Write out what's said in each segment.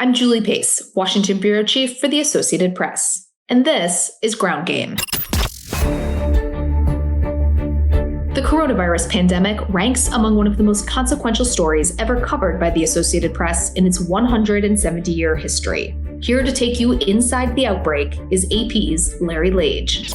I'm Julie Pace, Washington Bureau Chief for the Associated Press, and this is Ground Game. The coronavirus pandemic ranks among one of the most consequential stories ever covered by the Associated Press in its 170-year history. Here to take you inside the outbreak is AP's Larry Lage.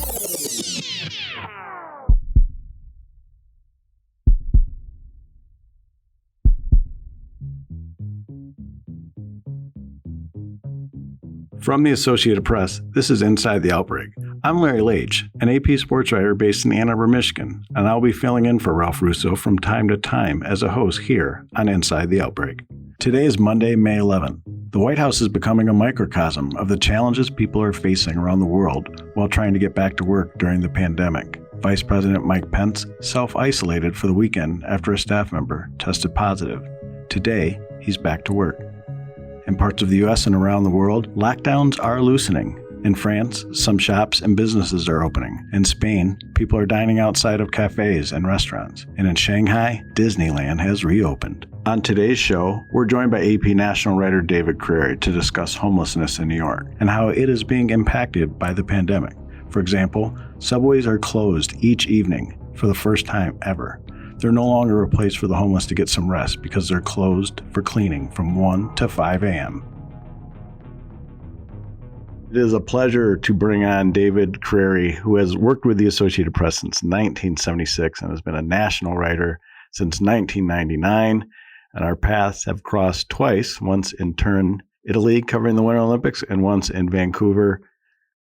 From the Associated Press, this is Inside the Outbreak. I'm Larry Lage, an AP sports writer based in Ann Arbor, Michigan, and I'll be filling in for Ralph Russo from time to time as a host here on Inside the Outbreak. Today is Monday, May 11th. The White House is becoming a microcosm of the challenges people are facing around the world while trying to get back to work during the pandemic. Vice President Mike Pence self-isolated for the weekend after a staff member tested positive. Today, he's back to work. In parts of the U.S. and around the world, lockdowns are loosening. In France, some shops and businesses are opening. In Spain, people are dining outside of cafes and restaurants. And in Shanghai, Disneyland has reopened. On today's show, we're joined by AP national writer David Crary to discuss homelessness in New York and how it is being impacted by the pandemic. For example, subways are closed each evening for the first time ever. They're no longer a place for the homeless to get some rest because they're closed for cleaning from 1 to 5 a.m. It is a pleasure to bring on David Crary, who has worked with the Associated Press since 1976 and has been a national writer since 1999. And our paths have crossed twice, once in Turin, Italy, covering the Winter Olympics, and once in Vancouver.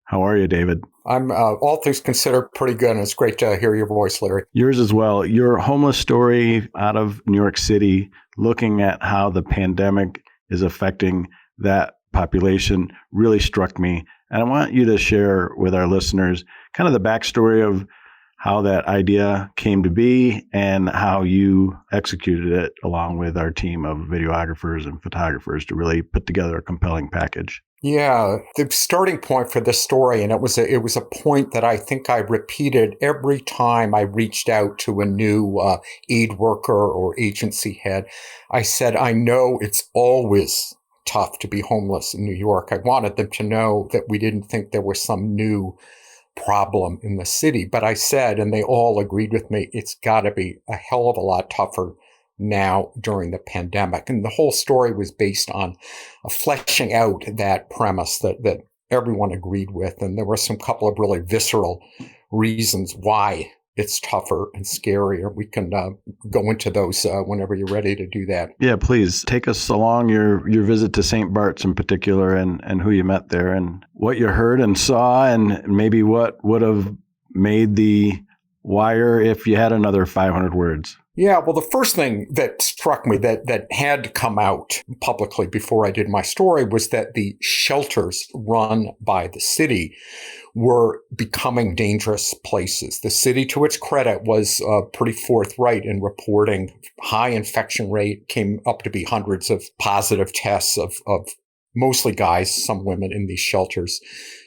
How are you, David? I'm, all things considered, pretty good, and it's great to hear your voice, Larry. Yours as well. Your homeless story out of New York City, looking at how the pandemic is affecting that population, really struck me. And I want you to share with our listeners kind of the backstory of how that idea came to be and how you executed it along with our team of videographers and photographers to really put together a compelling package. Yeah, the starting point for this story, and it was a point that I think I repeated every time I reached out to a new aid worker or agency head. I said, I know it's always tough to be homeless in New York. I wanted them to know that we didn't think there was some new problem in the city. But I said, and they all agreed with me, it's got to be a hell of a lot tougher now during the pandemic. And the whole story was based on fleshing out that premise that everyone agreed with. And there were some couple of really visceral reasons why it's tougher and scarier. We can go into those whenever you're ready to do that. Yeah, please take us along your visit to St. Bart's in particular and who you met there and what you heard and saw and maybe what would have made the wire if you had another 500 words. Yeah, well, the first thing that struck me that had come out publicly before I did my story was that the shelters run by the city were becoming dangerous places. The city, to its credit, was pretty forthright in reporting high infection rate, came up to be hundreds of positive tests of mostly guys, some women in these shelters.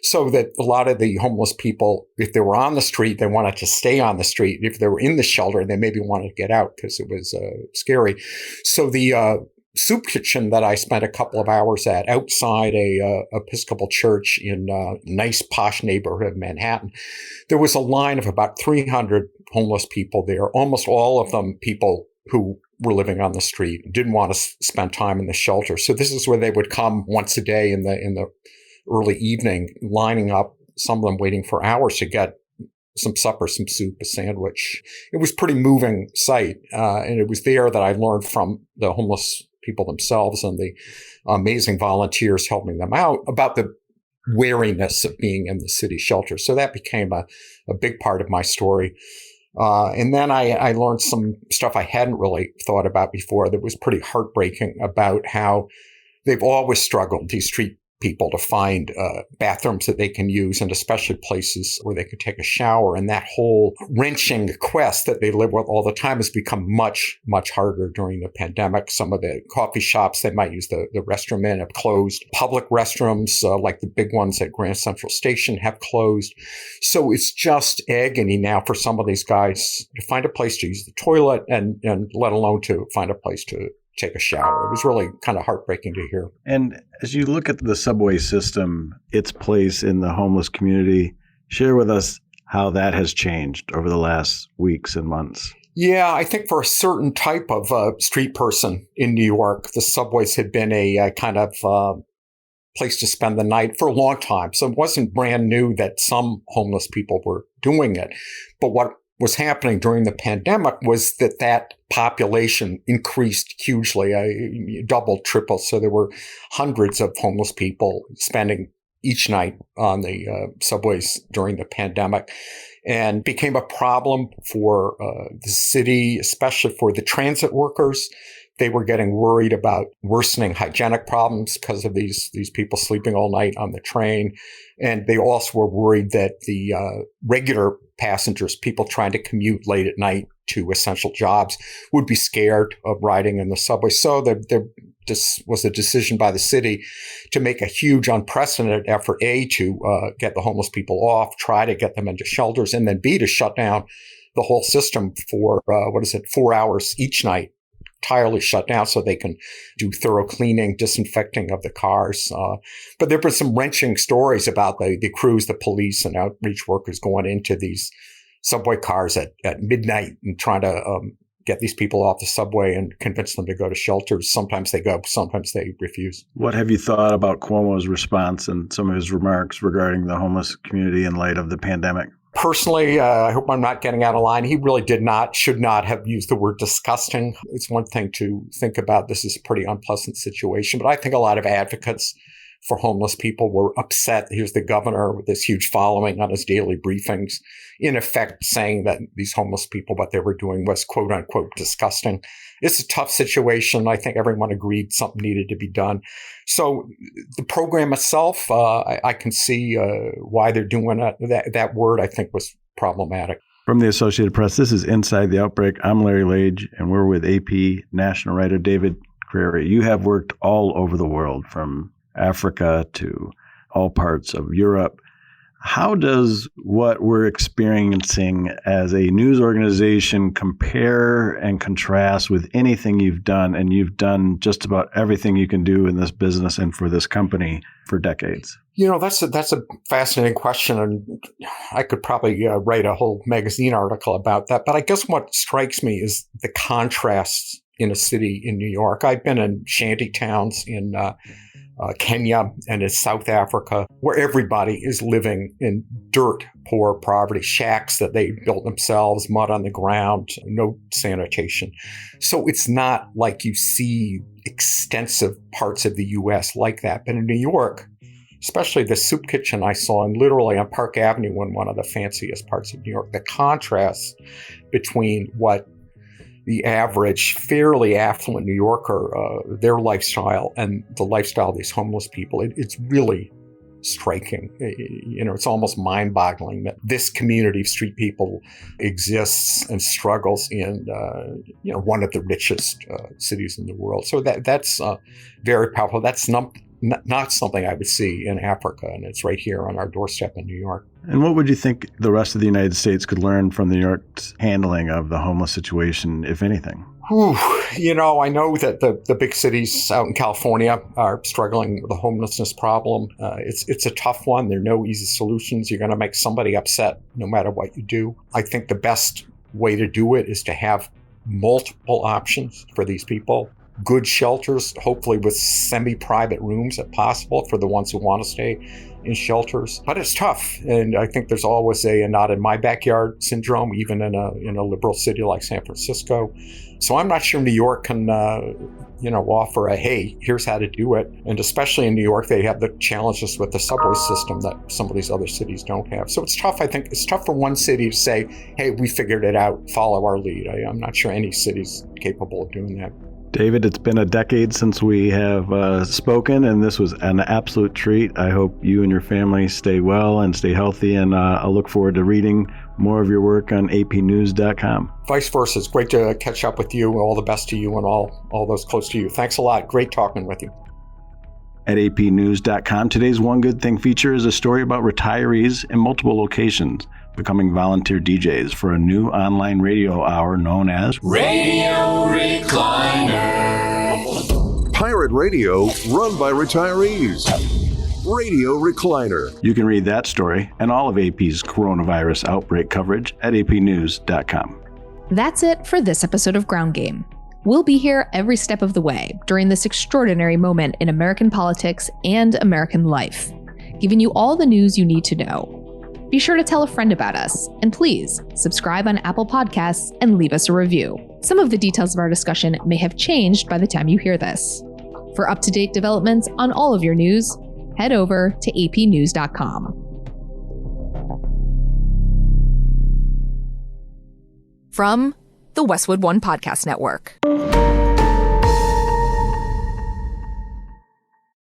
So that a lot of the homeless people, if they were on the street, they wanted to stay on the street. If they were in the shelter, they maybe wanted to get out because it was scary. So the soup kitchen that I spent a couple of hours at outside a Episcopal church in a nice posh neighborhood of Manhattan, there was a line of about 300 homeless people there, almost all of them people who were living on the street, didn't want to spend time in the shelter. So this is where they would come once a day in the early evening, lining up, some of them waiting for hours to get some supper, some soup, a sandwich. It was a pretty moving sight. And it was there that I learned from the homeless people themselves and the amazing volunteers helping them out about the wariness of being in the city shelter. So that became a big part of my story. And then I learned some stuff I hadn't really thought about before that was pretty heartbreaking about how they've always struggled, these street people, to find bathrooms that they can use, and especially places where they could take a shower. And that whole wrenching quest that they live with all the time has become much, much harder during the pandemic. Some of the coffee shops they might use the restroom in have closed. Public restrooms, like the big ones at Grand Central Station, have closed. So it's just agony now for some of these guys to find a place to use the toilet and let alone to find a place to take a shower. It was really kind of heartbreaking to hear. And as you look at the subway system, its place in the homeless community, share with us how that has changed over the last weeks and months. Yeah, I think for a certain type of street person in New York, the subways had been a kind of place to spend the night for a long time. So it wasn't brand new that some homeless people were doing it. But what was happening during the pandemic was that population increased hugely, doubled, tripled. So there were hundreds of homeless people spending each night on the subways during the pandemic, and became a problem for the city, especially for the transit workers. They were getting worried about worsening hygienic problems because of these people sleeping all night on the train. And they also were worried that the regular passengers, people trying to commute late at night to essential jobs, would be scared of riding in the subway. So this was a decision by the city to make a huge, unprecedented effort, A, to get the homeless people off, try to get them into shelters, and then B, to shut down the whole system for, 4 hours each night, entirely shut down so they can do thorough cleaning, disinfecting of the cars. But there were some wrenching stories about the crews, the police and outreach workers going into these subway cars at midnight and trying to get these people off the subway and convince them to go to shelters. Sometimes they go, sometimes they refuse. What have you thought about Cuomo's response and some of his remarks regarding the homeless community in light of the pandemic? Personally, I hope I'm not getting out of line. He really should not have used the word disgusting. It's one thing to think about this is a pretty unpleasant situation, but I think a lot of advocates for homeless people were upset. Here's the governor with this huge following on his daily briefings, in effect saying that these homeless people, what they were doing was quote unquote disgusting. It's a tough situation. I think everyone agreed something needed to be done. So the program itself, I can see why they're doing it. That word, I think, was problematic. From the Associated Press, this is Inside the Outbreak. I'm Larry Lage, and we're with AP national writer David Crary. You have worked all over the world, from Africa to all parts of Europe. How does what we're experiencing as a news organization compare and contrast with anything you've done? And you've done just about everything you can do in this business and for this company for decades. You know, that's a fascinating question, and I could probably write a whole magazine article about that. But I guess what strikes me is the contrasts in a city in New York. I've been in shanty towns in Kenya and in South Africa, where everybody is living in dirt, poor poverty, shacks that they built themselves, mud on the ground, no sanitation. So it's not like you see extensive parts of the U.S. like that. But in New York, especially the soup kitchen I saw literally on Park Avenue in one of the fanciest parts of New York, the contrast between what the average, fairly affluent New Yorker, their lifestyle and the lifestyle of these homeless people, it's really striking. It's almost mind-boggling that this community of street people exists and struggles in, one of the richest cities in the world. So that's very powerful. That's not something I would see in Africa, and it's right here on our doorstep in New York. And what would you think the rest of the United States could learn from New York's handling of the homeless situation, if anything? I know that the big cities out in California are struggling with the homelessness problem. It's a tough one. There are no easy solutions. You're going to make somebody upset no matter what you do. I think the best way to do it is to have multiple options for these people. Good shelters, hopefully with semi-private rooms if possible for the ones who want to stay in shelters. But it's tough. And I think there's always a not in my backyard syndrome, even in a liberal city like San Francisco. So I'm not sure New York can, offer hey, here's how to do it. And especially in New York, they have the challenges with the subway system that some of these other cities don't have. So it's tough. I think it's tough for one city to say, hey, we figured it out, follow our lead. I'm not sure any city's capable of doing that. David, it's been a decade since we have spoken, and this was an absolute treat. I hope you and your family stay well and stay healthy, and I'll look forward to reading more of your work on apnews.com. Vice versa. It's great to catch up with you. All the best to you and all those close to you. Thanks a lot. Great talking with you. At apnews.com, today's One Good Thing feature is a story about retirees in multiple locations becoming volunteer DJs for a new online radio hour known as Radio Recliner. Pirate radio run by retirees. Radio Recliner. You can read that story and all of AP's coronavirus outbreak coverage at apnews.com. That's it for this episode of Ground Game. We'll be here every step of the way during this extraordinary moment in American politics and American life, giving you all the news you need to know. Be sure to tell a friend about us, and please subscribe on Apple Podcasts and leave us a review. Some of the details of our discussion may have changed by the time you hear this. For up-to-date developments on all of your news, head over to apnews.com. From the Westwood One Podcast Network.